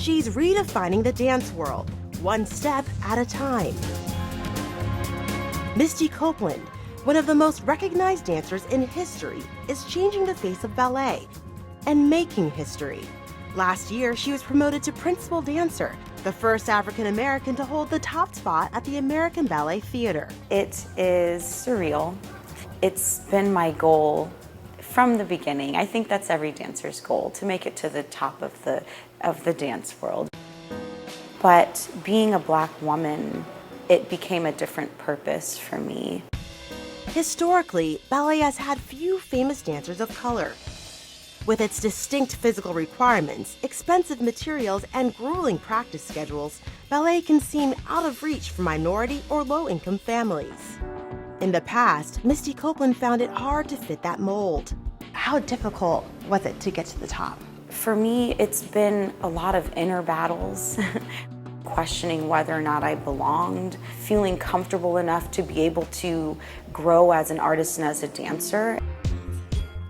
She's redefining the dance world, one step at a time. Misty Copeland, one of the most recognized dancers in history, is changing the face of ballet and making history. Last year, she was promoted to principal dancer, the first African American to hold the top spot at the American Ballet Theater. It is surreal. It's been my goal from the beginning. I think that's every dancer's goal, to make it to the top of the dance world. But being a Black woman, it became a different purpose for me. Historically, ballet has had few famous dancers of color. With its distinct physical requirements, expensive materials, and grueling practice schedules, ballet can seem out of reach for minority or low-income families. In the past, Misty Copeland found it hard to fit that mold. How difficult was it to get to the top? For me, it's been a lot of inner battles, questioning whether or not I belonged, feeling comfortable enough to be able to grow as an artist and as a dancer.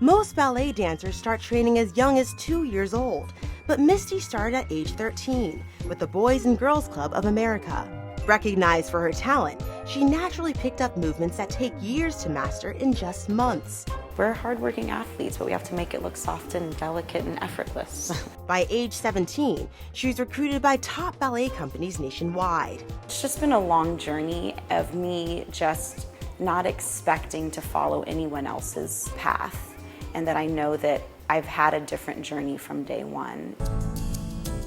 Most ballet dancers start training as young as 2 years old, but Misty started at age 13 with the Boys and Girls Club of America. Recognized for her talent, she naturally picked up movements that take years to master in just months. We're hardworking athletes, but we have to make it look soft and delicate and effortless. By age 17, she was recruited by top ballet companies nationwide. It's just been a long journey of me just not expecting to follow anyone else's path, and that I know that I've had a different journey from day one.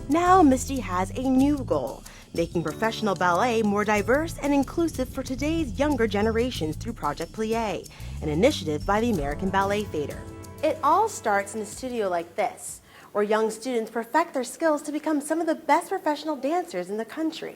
Now Misty has a new goal, making professional ballet more diverse and inclusive for today's younger generations through Project Plie, an initiative by the American Ballet Theater. It all starts in a studio like this, where young students perfect their skills to become some of the best professional dancers in the country,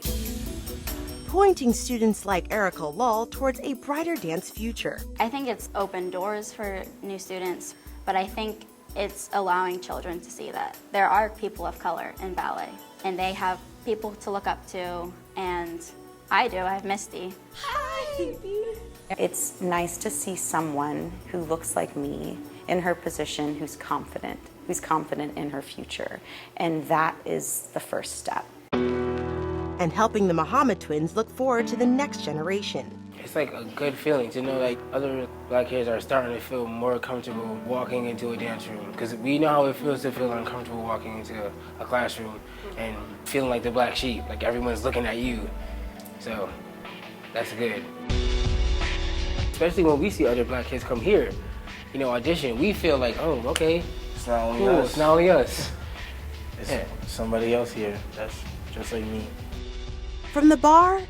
pointing students like Arielle Hixson towards a brighter dance future. I think it's opened doors for new students, but I think it's allowing children to see that there are people of color in ballet, and they have people to look up to, and I do. I have Misty. Hi! It's nice to see someone who looks like me in her position, who's confident in her future, and that is the first step. And helping the Muhammad twins look forward to the next generation. It's like a good feeling to know like other Black kids are starting to feel more comfortable walking into a dance room, because we know how it feels to feel uncomfortable walking into a classroom and feeling like the black sheep, like everyone's looking at you. So that's good. Especially when we see other Black kids come here, you know, audition, we feel like, oh, okay, It's not only cool, us. it's not only us. It's somebody else here that's just like me. From the barre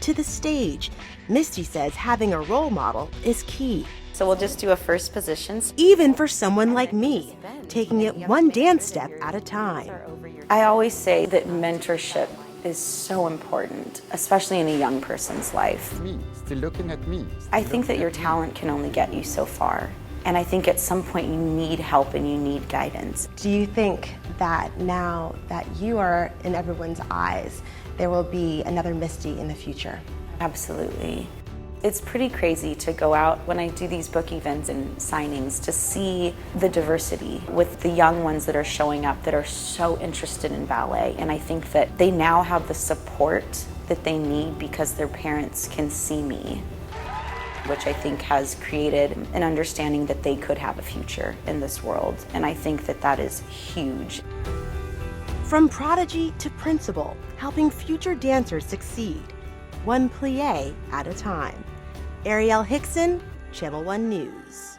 to the stage, Misty says having a role model is key. So we'll just do a first position. Even for someone like me, taking it one dance step at a time. I always say that mentorship is so important, especially in a young person's life. Me, still looking at me. I think that your talent can only get you so far. And I think at some point you need help and you need guidance. Do you think that now that you are in everyone's eyes, there will be another Misty in the future? Absolutely. It's pretty crazy to go out when I do these book events and signings to see the diversity with the young ones that are showing up that are so interested in ballet. And I think that they now have the support that they need because their parents can see me, which I think has created an understanding that they could have a future in this world. And I think that that is huge. From prodigy to principal, helping future dancers succeed, one plie at a time. Arielle Hixson, Channel 1 News.